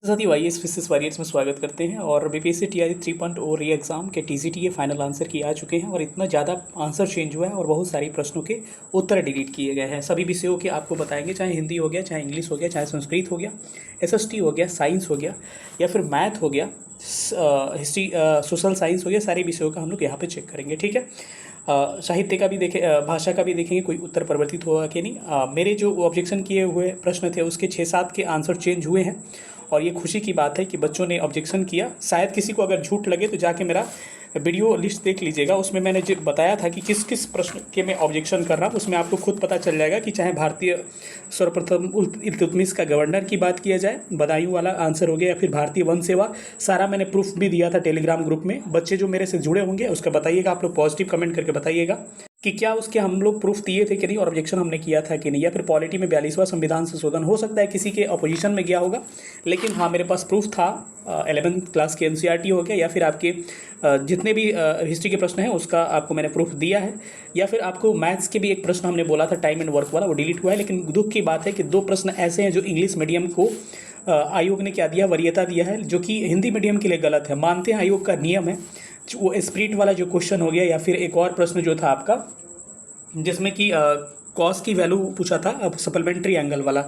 साथ ही YAS physics warriors में स्वागत करते हैं। और बीपीएससी टीआरई 3.0 री एग्ज़ाम के टीजीटी फाइनल आंसर की आ चुके हैं और इतना ज़्यादा आंसर चेंज हुआ है और बहुत सारी प्रश्नों के उत्तर डिलीट किए गए हैं। सभी विषयों के आपको बताएंगे, चाहे हिंदी हो गया, चाहे इंग्लिश हो गया, चाहे संस्कृत हो गया, एसएसटी हो गया, साइंस हो गया या फिर मैथ हो गया, हिस्ट्री, सोशल साइंस हो गया, सारे विषयों का हम लोग यहाँ पर चेक करेंगे। ठीक है, साहित्य का भी देखें, भाषा का भी देखेंगे कोई उत्तर परिवर्तित होगा कि नहीं। मेरे जो ऑब्जेक्शन किए हुए प्रश्न थे उसके 6-7 के आंसर चेंज हुए हैं और ये खुशी की बात है कि बच्चों ने ऑब्जेक्शन किया। शायद किसी को अगर झूठ लगे तो जाके मेरा वीडियो लिस्ट देख लीजिएगा, उसमें मैंने जो बताया था कि किस किस प्रश्न के मैं ऑब्जेक्शन कर रहा हूँ, उसमें आपको खुद पता चल जाएगा कि चाहे भारतीय सर्वप्रथम इल्तुतमिश का गवर्नर की बात किया जाए, बदायूं वाला आंसर हो गया, या फिर भारतीय वन सेवा, सारा मैंने प्रूफ भी दिया था टेलीग्राम ग्रुप में। बच्चे जो मेरे से जुड़े होंगे उसका बताइएगा, आप लोग पॉजिटिव कमेंट करके बताइएगा कि क्या उसके हम लोग प्रूफ दिए थे कि नहीं और ऑब्जेक्शन हमने किया था कि नहीं। या फिर पॉलिटी में 42वां संविधान संशोधन हो सकता है किसी के अपोजिशन में गया होगा, लेकिन हाँ मेरे पास प्रूफ था। 11th क्लास के एनसीईआरटी हो गया या फिर आपके जितने भी हिस्ट्री के प्रश्न हैं उसका आपको मैंने प्रूफ दिया है। या फिर आपको मैथ्स के भी एक प्रश्न हमने बोला था टाइम एंड वर्क वाला, वो डिलीट हुआ है। लेकिन दुख की बात है कि 2 प्रश्न ऐसे हैं जो इंग्लिश मीडियम को आयोग ने क्या दिया, वरीयता दिया है, जो कि हिंदी मीडियम के लिए गलत है। मानते हैं आयोग का नियम है, वो स्प्रिट वाला जो क्वेश्चन हो गया, या फिर एक और प्रश्न जो था आपका जिसमें कि कॉस की वैल्यू पूछा था, अब सप्लीमेंट्री एंगल वाला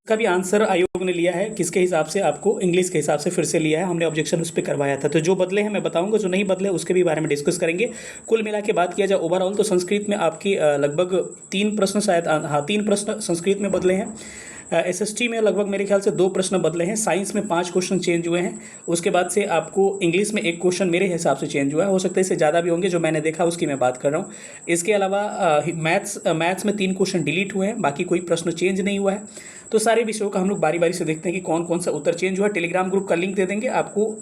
का भी आंसर आयोग ने लिया है। किसके हिसाब से? आपको इंग्लिश के हिसाब से फिर से लिया है, हमने ऑब्जेक्शन उस पर करवाया था। तो जो बदले हैं मैं बताऊंगा, जो नहीं बदले उसके भी बारे में डिस्कस करेंगे। कुल मिला के बात किया जाए ओवरऑल तो संस्कृत में आपकी लगभग 3 प्रश्न, शायद 3 प्रश्न संस्कृत में बदले हैं। एसएसटी में लगभग मेरे ख्याल से 2 प्रश्न बदले हैं। साइंस में 5 क्वेश्चन चेंज हुए हैं। उसके बाद से आपको इंग्लिश में 1 क्वेश्चन मेरे हिसाब से चेंज हुआ है, हो सकता है इससे ज़्यादा भी होंगे, जो मैंने देखा उसकी मैं बात कर रहा हूँ। इसके अलावा मैथ्स में 3 क्वेश्चन डिलीट हुए हैं, बाकी कोई प्रश्न चेंज नहीं हुआ है। तो सारे विषयों का हम लोग बारी बारी से देखते हैं कि कौन कौन सा उत्तर चेंज हुआ है। टेलीग्राम ग्रुप का लिंक दे देंगे आपको,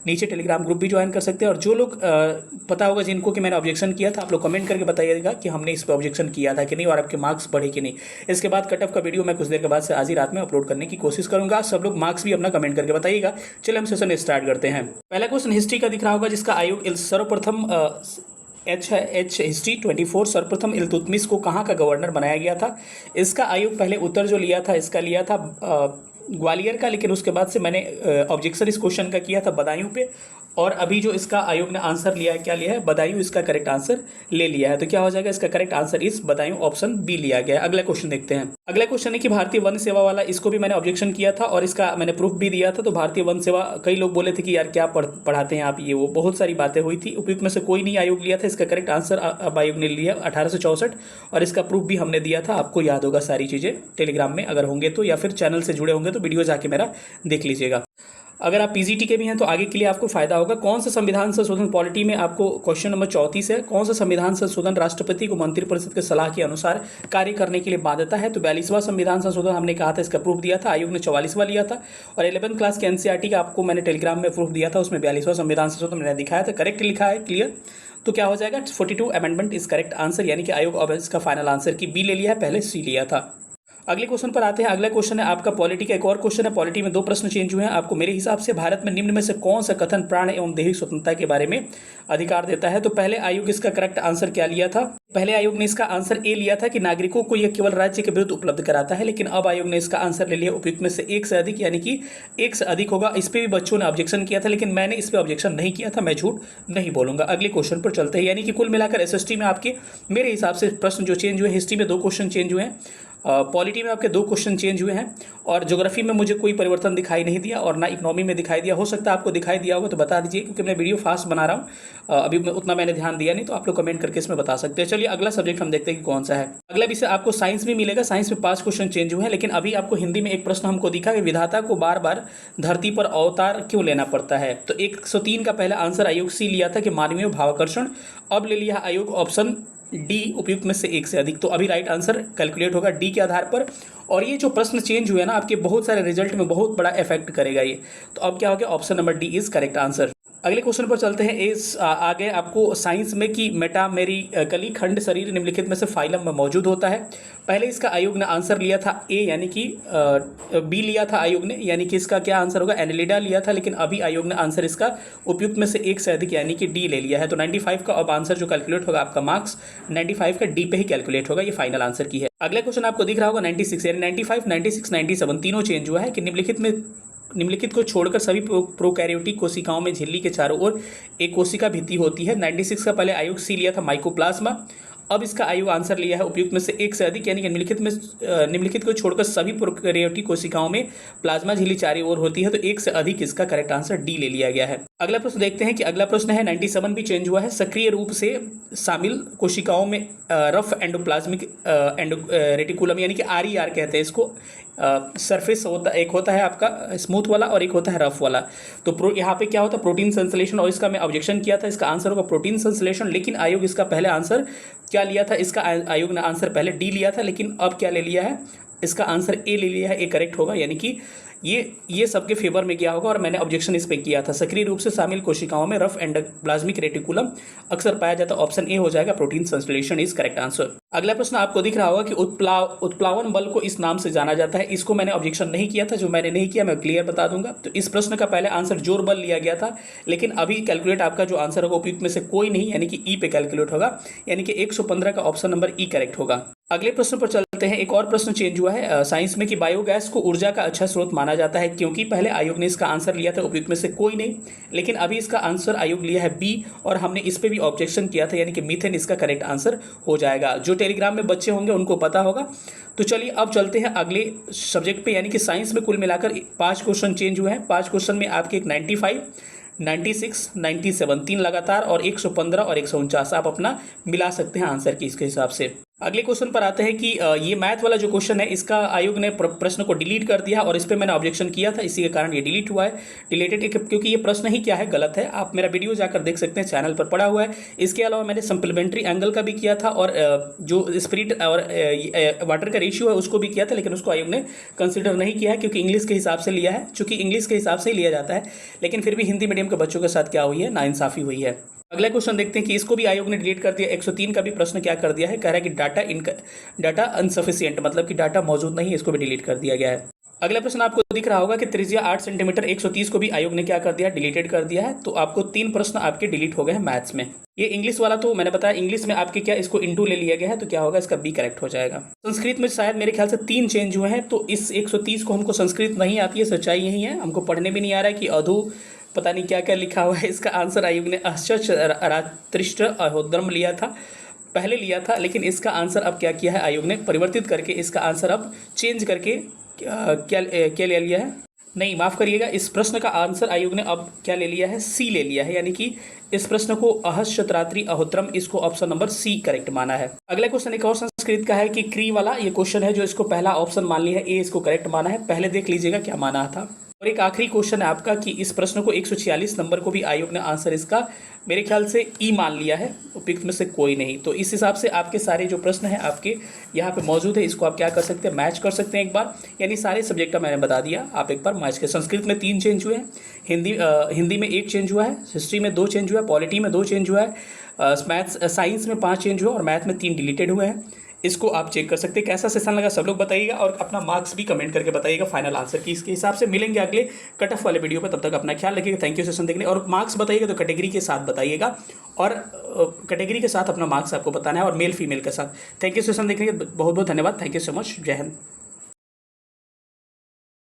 नीचे टेलीग्राम ग्रुप भी ज्वाइन कर सकते हैं। और जो लोग पता होगा जिनको कि मैंने ऑब्जेक्शन किया था, आप लोग कमेंट करके बताइएगा कि हमने इस पर ऑब्जेक्शन किया था कि नहीं और आपके मार्क्स बढ़े कि नहीं। इसके बाद कट ऑफ का वीडियो मैं कुछ देर के बाद से आज ही रात में अपलोड करने की कोशिश करूंगा। सब लोग मार्क्स भी अपना कमेंट करके बताइएगा। चलिए हम सेशन स्टार्ट करते हैं। पहला क्वेश्चन हिस्ट्री का दिख रहा होगा, जिसका आयोग सर्वप्रथम एच हिस्ट्री 24 सर्वप्रथम इल्तुतमिश को कहाँ का गवर्नर बनाया गया था। इसका आयोग पहले उत्तर जो लिया था इसका लिया था ग्वालियर का, लेकिन उसके बाद से मैंने ऑब्जेक्शन इस क्वेश्चन का किया था बदायूं पे। और अभी जो इसका आयोग ने आंसर लिया है, क्या लिया है? बदायूं इसका करेक्ट आंसर ले लिया है। तो क्या हो जाएगा? इसका करेक्ट आंसर इस बदायूं ऑप्शन बी लिया गया है। अगला क्वेश्चन देखते हैं। अगला क्वेश्चन है कि भारतीय वन सेवा वाला, इसको भी मैंने ऑब्जेक्शन किया था और इसका मैंने प्रूफ भी दिया था। तो भारतीय वन सेवा, कई लोग बोले थे कि यार क्या पढ़ाते हैं आप, ये वो बहुत सारी बातें हुई थी। उपयुक्त में से कोई नहीं आयोग लिया था। इसका करेक्ट आंसर अब आयोग ने लिया 1864 और इसका प्रूफ भी हमने दिया था। आपको याद होगा सारी चीज़ें, टेलीग्राम में अगर होंगे तो, या फिर चैनल से जुड़े होंगे तो वीडियो जाके मेरा देख लीजिएगा। अगर आप पीजीटी के भी हैं तो आगे के लिए आपको फायदा होगा। कौन सा संविधान संशोधन, पॉलिटी में आपको क्वेश्चन नंबर 34 है, कौन सा संविधान संशोधन राष्ट्रपति को मंत्रिपरिषद के सलाह के अनुसार कार्य करने के लिए बाध्यता है। तो 42वां संविधान संशोधन हमने कहा था, इसका प्रूफ दिया था। आयोग ने 44वां लिया था। और 11th क्लास के एनसीईआरटी का आपको मैंने टेलीग्राम में प्रूफ दिया था, उसमें 42वां संविधान संशोधन मैंने दिखाया था। करेक्ट लिखा है, क्लियर। तो क्या हो जाएगा? 42 अमेंडमेंट इज करेक्ट आंसर, यानी कि आयोग अब इसका फाइनल आंसर की बी ले लिया है, पहले सी लिया था। अगले क्वेश्चन पर आते हैं। अगला क्वेश्चन है आपका पॉलिटी का, एक और क्वेश्चन है। पॉलिटी में 2 प्रश्न चेंज हुए हैं। आपको मेरे हिसाब से भारत में निम्न में से कौन सा कथन प्राण एवं दैहिक स्वतंत्रता के बारे में अधिकार देता है। तो पहले आयोग इसका करेक्ट आंसर क्या लिया था? पहले आयोग ने इसका आंसर ए लिया था कि नागरिकों को यह केवल राज्य के विरुद्ध उपलब्ध कराता है, लेकिन अब आयोग ने इसका आंसर ले लिया उपयुक्त में से 1 से अधिक, यानी कि 1 से अधिक होगा। इस पर भी बच्चों ने ऑब्जेक्शन किया था, लेकिन मैंने इस पर ऑब्जेक्शन नहीं किया था, मैं झूठ नहीं बोलूंगा। अगले क्वेश्चन पर चलते हैं। यानी कि कुल मिलाकर एसएसटी में आपके मेरे हिसाब से प्रश्न जो चेंज हुए, हिस्ट्री में 2 क्वेश्चन चेंज हुए हैं, पॉलिटी में आपके 2 क्वेश्चन चेंज हुए हैं, और ज्योग्राफी में मुझे कोई परिवर्तन दिखाई नहीं दिया और ना इकोनॉमी में दिखाई दिया। हो सकता है आपको दिखाई दिया होगा तो बता दीजिए, क्योंकि मैं वीडियो फास्ट बना रहा हूँ, अभी उतना मैंने ध्यान दिया नहीं, तो आप लोग कमेंट करके इसमें बता सकते हैं। चलिए अगला सब्जेक्ट हम देखते हैं कि कौन सा है। अगला विषय आपको साइंस में मिलेगा। साइंस में 5 क्वेश्चन चेंज हुए हैं, लेकिन अभी आपको हिंदी में एक प्रश्न हमको दिखा कि विधाता को बार बार धरती पर अवतार क्यों लेना पड़ता है। तो 103 का पहला आंसर आयोग सी लिया था कि मानवीय भावाकर्षण, अब ले लिया आयोग ऑप्शन डी उपयुक्त में से 1 से अधिक। तो अभी राइट आंसर कैलकुलेट होगा डी के आधार पर। और ये जो प्रश्न चेंज हुए ना, आपके बहुत सारे रिजल्ट में बहुत बड़ा इफेक्ट करेगा ये। तो अब क्या हो गया? Option number D is correct answer. अगले क्वेश्चन पर चलते हैं। आगे आपको साइंस में कि मेटामेरिकली खंड शरीर निम्नलिखित में से फाइलम में मौजूद होता है। पहले इसका आयोग ने आंसर लिया था ए, यानी कि बी लिया था आयोग ने, यानी कि इसका क्या आंसर होगा? एनेलिडा लिया था, लेकिन अभी आयोग ने आंसर इसका उपयुक्त में से 1 से अधिक, यानी कि डी ले लिया है। तो 95 का अब आंसर जो कैलकुलेट होगा, आपका मार्क्स 95 का डी पे ही कैलकुलेट होगा, ये फाइनल आंसर की है। अगला क्वेश्चन आपको दिख रहा होगा 96, यानी 95, 96, 97 तीनों चेंज हुआ है कि निम्नलिखित में निम्नलिखित को छोड़कर सभी प्रोकैरियोटिक कोशिकाओं में झिल्ली के चारों ओर एक कोशिका भित्ति होती है। 96 का पहले आयोग सी लिया था माइकोप्लाज्मा। अब इसका आयु आंसर लिया है उपयुक्त में से एक से अधिक, यानी कि निम्नलिखित को छोड़कर सभी प्रोकैरियोटिक कोशिकाओं में प्लाज्मा झिल्ली चारों ओर होती है, तो एक से अधिक इसका करेक्ट आंसर डी ले लिया गया है। अगला प्रश्न देखते हैं कि अगला प्रश्न है 97 भी चेंज हुआ है। सक्रिय रूप से शामिल कोशिकाओं में रफ एंडोप्लाज्मिक रेटिकुलम यानी कि RER कहते हैं इसको, सरफेस होता एक होता है आपका स्मूथ वाला और एक होता है रफ वाला। तो यहाँ पे क्या होता है प्रोटीन संश्लेषण, और इसका मैं ऑब्जेक्शन किया था, इसका आंसर होगा प्रोटीन संश्लेषण, लेकिन आयोग इसका पहले आंसर क्या लिया था, इसका आयोग ने आंसर पहले डी लिया था, लेकिन अब क्या ले लिया है, इसका आंसर ए ले लिया है। ए करेक्ट होगा, यानी कि ये सबके फेवर में गया होगा और मैंने ऑब्जेक्शन इस पे किया था। सक्रिय रूप से शामिल कोशिकाओं में रफ एंडोप्लाज्मिक रेटिकुलम अक्सर पाया जाता है, ऑप्शन ए हो जाएगा, प्रोटीन संश्लेषण इज करेक्ट आंसर। अगला प्रश्न आपको दिख रहा होगा कि उत्प्लावन बल को इस नाम से जाना जाता है। इसको मैंने ऑब्जेक्शन नहीं किया था, जो मैंने नहीं किया मैं क्लियर बता दूंगा। तो इस प्रश्न का पहले आंसर जोर बल लिया गया था, लेकिन अभी कैलकुलेट आपका जो आंसर होगा उपयुक्त में से कोई नहीं, यानी कि ई पे कैलकुलेट होगा, यानी कि 115 का ऑप्शन नंबर ई करेक्ट होगा। अगले प्रश्न पर चलते हैं। एक और प्रश्न चेंज हुआ है साइंस में कि बायोगैस को ऊर्जा का अच्छा स्रोत माना जाता है, क्योंकि पहले आयोग ने इसका आंसर लिया था उपयुक्त में से कोई नहीं, लेकिन अभी इसका आंसर आयोग लिया है बी, और हमने इस पे भी ऑब्जेक्शन किया था, यानी कि मीथेन इसका करेक्ट आंसर हो जाएगा। जो टेलीग्राम में बच्चे होंगे उनको पता होगा। तो चलिए अब चलते हैं अगले सब्जेक्ट पे, यानी कि साइंस में कुल मिलाकर 5 क्वेश्चन चेंज हुए हैं। 5 क्वेश्चन में आपके एक 95, 96, 97 तीन लगातार, और 115 और 149 आप अपना मिला सकते हैं आंसर की इसके हिसाब से। अगले क्वेश्चन पर आते हैं कि ये मैथ वाला जो क्वेश्चन है, इसका आयोग ने प्रश्न को डिलीट कर दिया, और इस पे मैंने ऑब्जेक्शन किया था, इसी के कारण ये डिलीट हुआ है, डिलीटेड, क्योंकि ये प्रश्न ही क्या है गलत है। आप मेरा वीडियो जाकर देख सकते हैं, चैनल पर पड़ा हुआ है। इसके अलावा मैंने सप्लीमेंट्री एंगल का भी किया था, और जो स्पिरिट और वाटर का रेशियो है उसको भी किया था, लेकिन उसको आयोग ने कंसिडर नहीं किया है, क्योंकि इंग्लिश के हिसाब से लिया है। चूंकि इंग्लिश के हिसाब से ही लिया जाता है, लेकिन फिर भी हिंदी मीडियम के बच्चों के साथ क्या हुई है, नाइंसाफी हुई है। अगला क्वेश्चन देखते हैं कि इसको भी आयोग ने डिलीट कर दिया। 103 का भी प्रश्न क्या कर दिया है, कह रहा है कि डाटा अनसफिशिएंट, मतलब कि डाटा मौजूद नहीं है, इसको भी डिलीट कर दिया गया है। अगला प्रश्न आपको दिख रहा होगा कि त्रिज्या 8 सेंटीमीटर 130 को भी आयोग ने क्या कर दिया, डिलीटेड कर दिया है। तो आपको 3 प्रश्न आपके डिलीट हो गए हैं मैथ्स में। ये इंग्लिश वाला तो मैंने बताया, इंग्लिश में आपके क्या इसको इनटू ले लिया गया है, तो क्या होगा, इसका बी करेक्ट हो जाएगा। संस्कृत में शायद मेरे ख्याल से 3 चेंज हुए हैं, तो इस 130 को हमको संस्कृत नहीं आती है, सच्चाई यही है, हमको पढ़ने भी नहीं आ रहा है कि अधु पता नहीं क्या क्या लिखा हुआ है। इसका आंसर आयोग ने अश्च रात्रिष्ट अहोद्रम लिया था, पहले लिया था, लेकिन इसका आंसर अब क्या किया है आयोग ने, परिवर्तित करके इसका आंसर अब चेंज करके क्या ले लिया है, नहीं माफ़ करिएगा, इस प्रश्न का आंसर आयोग ने अब क्या ले लिया है, सी ले लिया है, यानी कि इस प्रश्न को अहश्चत्रात्रि अहोत्रम, इसको ऑप्शन नंबर सी करेक्ट माना है। अगला क्वेश्चन एक और संस्कृत का है कि क्री वाला ये क्वेश्चन है, जो इसको पहला ऑप्शन मान लिया है, ए इसको करेक्ट माना है, पहले देख लीजिएगा क्या माना था। और एक आखिरी क्वेश्चन है आपका कि इस प्रश्न को 146 नंबर को भी आयोग ने आंसर इसका मेरे ख्याल से ई मान लिया है, उपयुक्त में से कोई नहीं। तो इस हिसाब से आपके सारे जो प्रश्न हैं आपके यहाँ पे मौजूद है, इसको आप क्या कर सकते हैं, मैच कर सकते हैं एक बार, यानी सारे सब्जेक्ट का मैंने बता दिया, आप एक बार मैच कर। संस्कृत में 3 चेंज हुए हैं, हिंदी में 1 चेंज हुआ है, हिस्ट्री में 2 चेंज हुआ है, पॉलिटी में 2 चेंज हुआ है, साइंस में 5 चेंज हुआ और मैथ में 3 डिलीटेड हुए हैं। इसको आप चेक कर सकते हैं। कैसा सेशन लगा सब लोग बताइएगा, और अपना मार्क्स भी कमेंट करके बताइएगा फाइनल आंसर की। इसके हिसाब से मिलेंगे अगले कट ऑफ वाले वीडियो पर, तब तक अपना ख्याल रखिएगा। थैंक यू सेशन देखने, और मार्क्स बताइएगा तो कैटेगरी के साथ बताइएगा, और कैटेगरी के साथ अपना मार्क्स आपको बताना है, और मेल फीमेल के साथ। थैंक यू सेशन देखने के बहुत बहुत धन्यवाद। Thank you so much. जय हिंद।